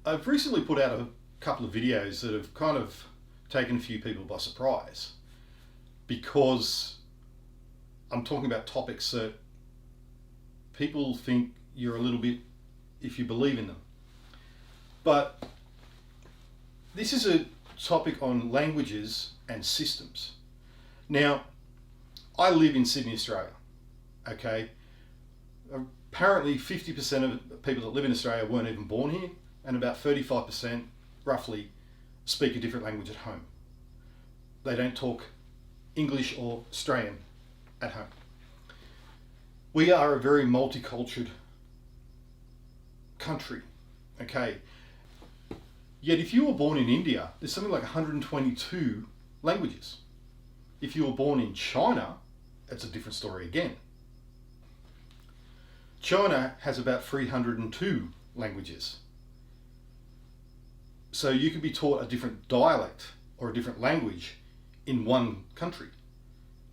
I've recently put out a couple of videos that have kind of taken a few people by surprise because I'm talking about topics that people think you're a little bit if you believe in them. But this is a topic on languages and systems. Now, I live in Sydney, Australia, okay? Apparently 50% of people that live in Australia weren't even born here, and about 35% roughly speak a different language at home. They don't talk English or Australian at home. We are a very multicultural country, okay? Yet if you were born in India, there's something like 122 languages. If you were born in China, it's a different story again. China has about 302 languages. So you could be taught a different dialect or a different language in one country.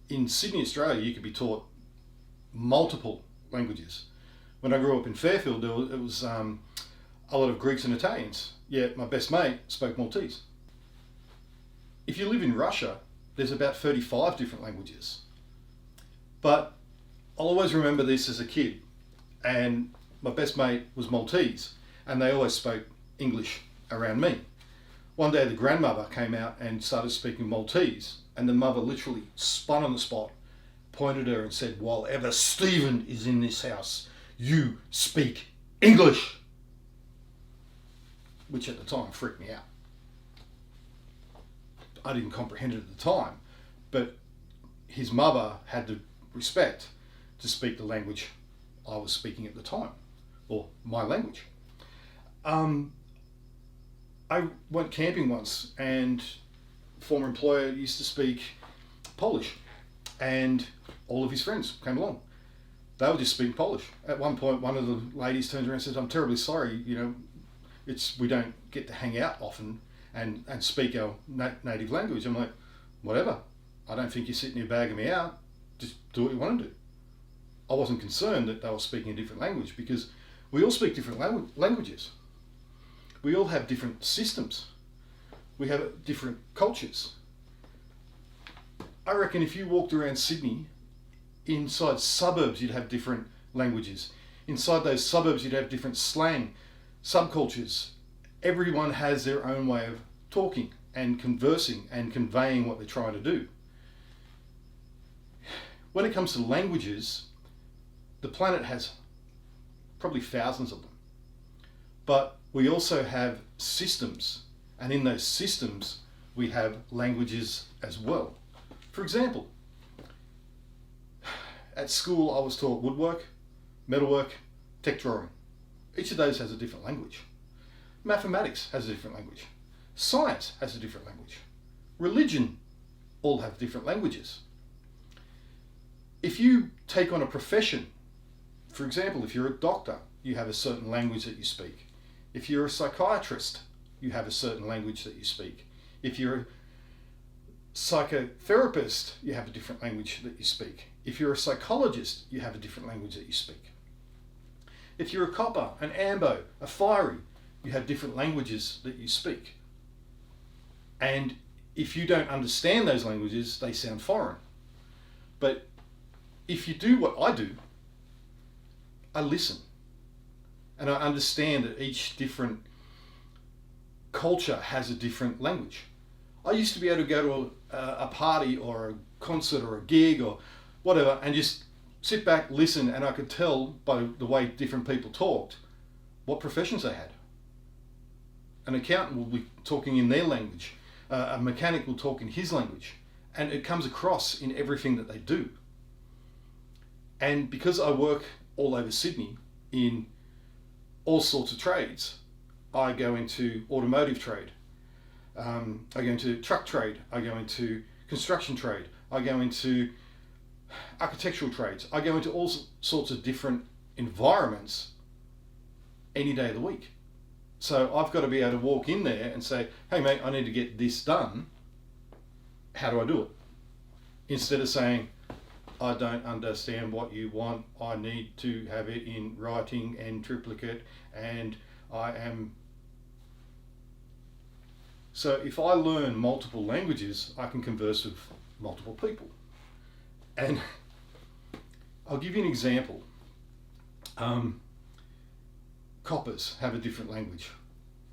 In Sydney, Australia, you could be taught multiple languages. When I grew up in Fairfield, it was a lot of Greeks and Italians. Yet my best mate spoke Maltese. If you live in Russia, there's about 35 different languages. But I'll always remember this as a kid. And my best mate was Maltese, and they always spoke English around me. One day the grandmother came out and started speaking Maltese, and the mother literally spun on the spot, pointed at her and said, "While ever Stephen is in this house, you speak English." Which at the time freaked me out. I didn't comprehend it at the time, but his mother had the respect to speak the language I was speaking at the time, or my language. I went camping once, and a former employer used to speak Polish, and all of his friends came along. They were just speaking Polish. At one point, one of the ladies turned around and said, "I'm terribly sorry, we don't get to hang out often and speak our native language." I'm like, whatever. I don't think you're sitting here bagging me out. Just do what you want to do. I wasn't concerned that they were speaking a different language because we all speak different languages. We all have different systems. We have different cultures. I reckon if you walked around Sydney, inside suburbs you'd have different languages. Inside those suburbs you'd have different slang, subcultures. Everyone has their own way of talking and conversing and conveying what they're trying to do. When it comes to languages, the planet has probably thousands of them. But we also have systems, and in those systems we have languages as well. For example, at school I was taught woodwork, metalwork, tech drawing. Each of those has a different language. Mathematics has a different language. Science has a different language. Religion all have different languages. If you take on a profession, for example, if you're a doctor, you have a certain language that you speak. If you're a psychiatrist, you have a certain language that you speak. If you're a psychotherapist, you have a different language that you speak. If you're a psychologist, you have a different language that you speak. If you're a copper, an ambo, a fiery, you have different languages that you speak. And if you don't understand those languages, they sound foreign. But if you do what I do, I listen. And I understand that each different culture has a different language. I used to be able to go to a party or a concert or a gig or whatever and just sit back, listen, and I could tell by the way different people talked what professions they had. An accountant will be talking in their language. A mechanic will talk in his language. And it comes across in everything that they do. And because I work all over Sydney in all sorts of trades, I go into automotive trade, I go into truck trade, I go into construction trade, I go into architectural trades, I go into all sorts of different environments any day of the week. So I've got to be able to walk in there and say, "Hey mate, I need to get this done. How do I do it?" Instead of saying, "I don't understand what you want. I need to have it in writing and triplicate, and I am So if I learn multiple languages, I can converse with multiple people. And I'll give you an example. Coppers have a different language.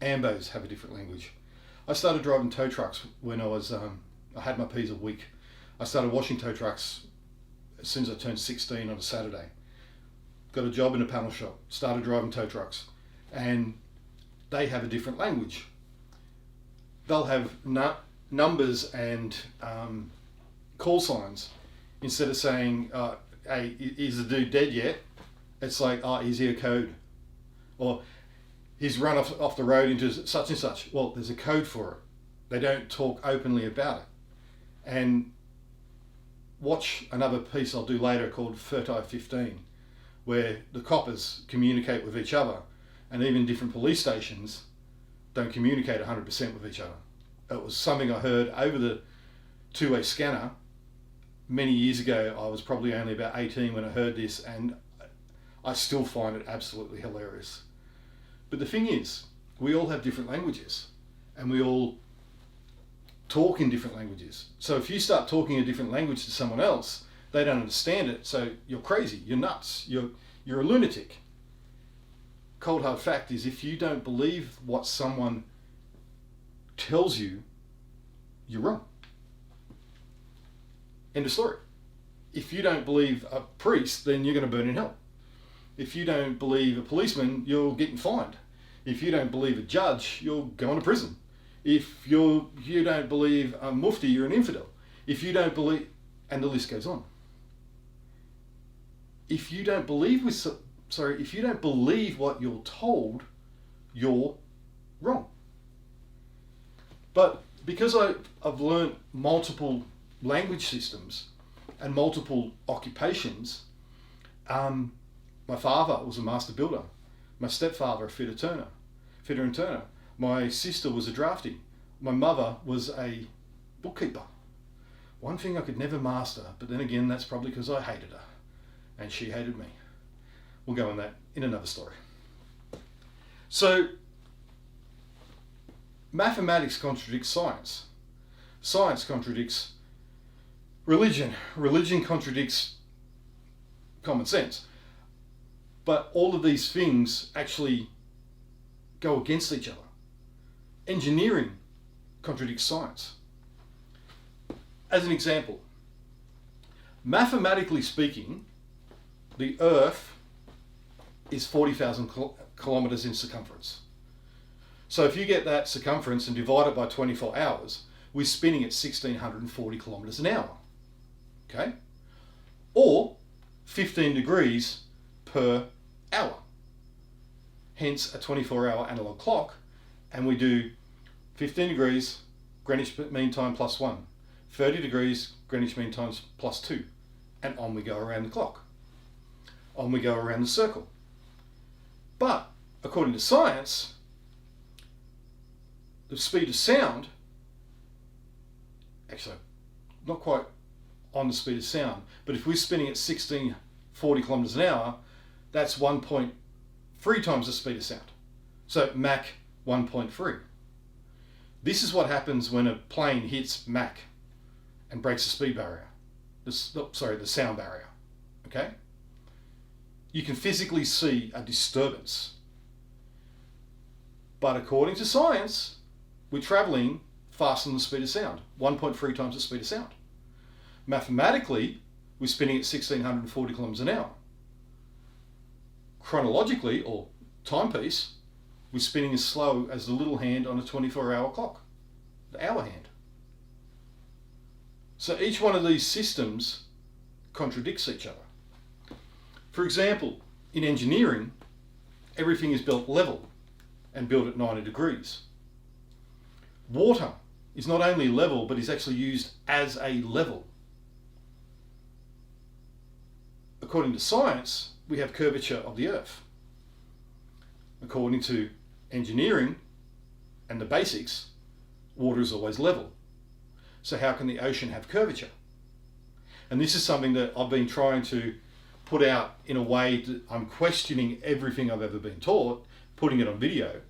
Ambos have a different language. I started driving tow trucks when I had my P's a week. I started washing tow trucks as soon as I turned 16 on a Saturday. Got a job in a panel shop, started driving tow trucks, and they have a different language. They'll have numbers and call signs. Instead of saying, hey, is the dude dead yet? It's like, oh, is he a code? Or he's run off the road into such and such. Well, there's a code for it. They don't talk openly about it. And watch another piece I'll do later called Fertile 15, where the coppers communicate with each other, and even different police stations don't communicate 100% with each other. It was something I heard over the two-way scanner many years ago. I was probably only about 18 when I heard this, and I still find it absolutely hilarious. But the thing is, we all have different languages, and we all talk in different languages. So if you start talking a different language to someone else, they don't understand it, so you're crazy, you're nuts, you're a lunatic. Cold hard fact is, if you don't believe what someone tells you, you're wrong. End of story. If you don't believe a priest, then you're going to burn in hell. If you don't believe a policeman, you're getting fined. If you don't believe a judge, you're going to prison. If you don't believe a mufti, you're an infidel. If you don't believe, and the list goes on. If you don't believe what you're told, you're wrong. But because I've learned multiple language systems and multiple occupations, my father was a master builder. My stepfather a fitter and turner. My sister was a drafty. My mother was a bookkeeper. One thing I could never master, but then again, that's probably because I hated her and she hated me. We'll go on that in another story. So, mathematics contradicts science. Science contradicts religion. Religion contradicts common sense. But all of these things actually go against each other. Engineering contradicts science. As an example, mathematically speaking, the Earth is 40,000 kilometers in circumference. So if you get that circumference and divide it by 24 hours, we're spinning at 1,640 kilometers an hour. Okay? Or 15 degrees per hour. Hence a 24-hour analog clock, and we do 15 degrees Greenwich Mean Time plus 1, 30 degrees Greenwich Mean Time plus 2, and on we go around the clock. On we go around the circle. But according to science, the speed of sound, actually not quite on the speed of sound, but if we're spinning at 1,640 kilometers an hour, that's 1.3 times the speed of sound. So Mach 1.3. This is what happens when a plane hits Mach and breaks the speed barrier. The sound barrier. Okay? You can physically see a disturbance. But according to science, we're traveling faster than the speed of sound. 1.3 times the speed of sound. Mathematically, we're spinning at 1,640 kilometers an hour. Chronologically, or timepiece, we're spinning as slow as the little hand on a 24-hour clock, the hour hand. So each one of these systems contradicts each other. For example, in engineering, everything is built level and built at 90 degrees. Water is not only level, but is actually used as a level. According to science, we have curvature of the earth. According to engineering and the basics, water is always level. So how can the ocean have curvature? And this is something that I've been trying to put out in a way that I'm questioning everything I've ever been taught, putting it on video.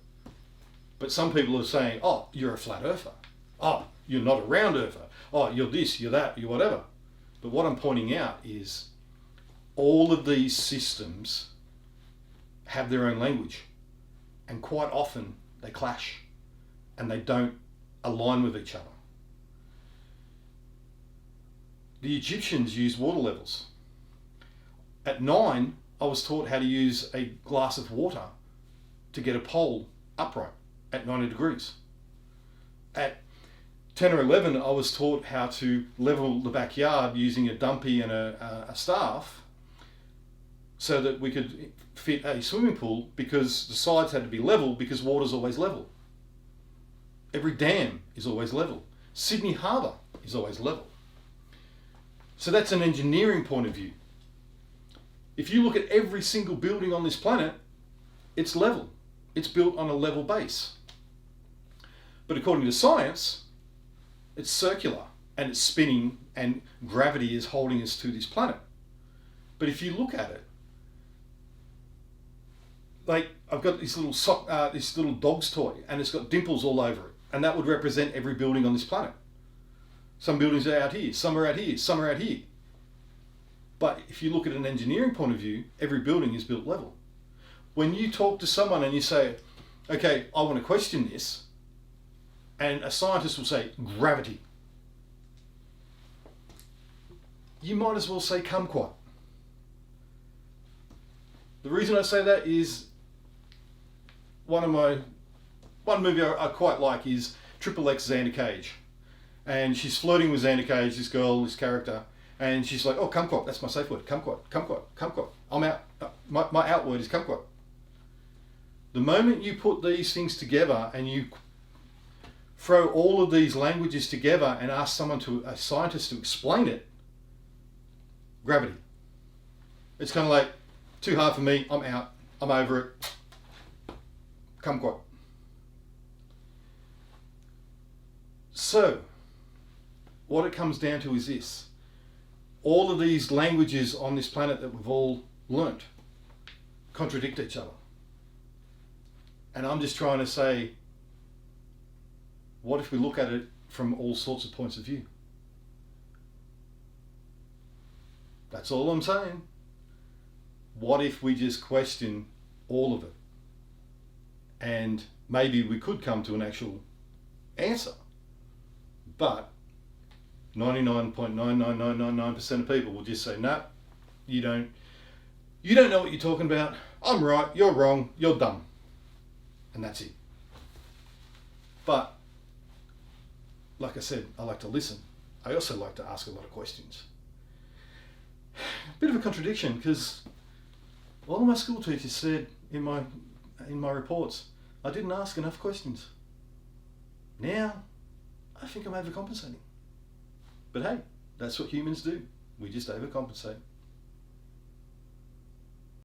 But some people are saying, oh, you're a flat earther. Oh, you're not a round earther. Oh, you're this, you're that, you're whatever. But what I'm pointing out is all of these systems have their own language, and quite often they clash and they don't align with each other. The Egyptians used water levels. At 9, I was taught how to use a glass of water to get a pole upright at 90 degrees. At 10 or 11, I was taught how to level the backyard using a dumpy and a staff so that we could fit a swimming pool, because the sides had to be level because water's always level. Every dam is always level. Sydney Harbour is always level. So that's an engineering point of view. If you look at every single building on this planet, it's level. It's built on a level base. But according to science, it's circular and it's spinning, and gravity is holding us to this planet. But if you look at it, like I've got this little dog's toy, and it's got dimples all over it, and that would represent every building on this planet. Some buildings are out here, some are out here, some are out here. But if you look at an engineering point of view, every building is built level. When you talk to someone and you say, okay, I want to question this, and a scientist will say, gravity, you might as well say kumquat. The reason I say that is one movie I quite like is Triple X Xander Cage. And she's flirting with Xander Cage, this girl, this character, and she's like, oh, kumquat, that's my safe word, kumquat, kumquat, kumquat. I'm out. My out word is kumquat. The moment you put these things together and you throw all of these languages together and ask a scientist to explain it, gravity. It's kind of like, too hard for me, I'm out, I'm over it, kumquat. So, what it comes down to is this. All of these languages on this planet that we've all learnt contradict each other. And I'm just trying to say, what if we look at it from all sorts of points of view? That's all I'm saying. What if we just question all of it? And maybe we could come to an actual answer. But 99.99999% of people will just say, no, you don't know what you're talking about. I'm right, you're wrong, you're dumb. And that's it. But, like I said, I like to listen. I also like to ask a lot of questions. Bit of a contradiction, because all of my school teachers said in my reports, I didn't ask enough questions. Now, I think I'm overcompensating. But hey, that's what humans do. We just overcompensate.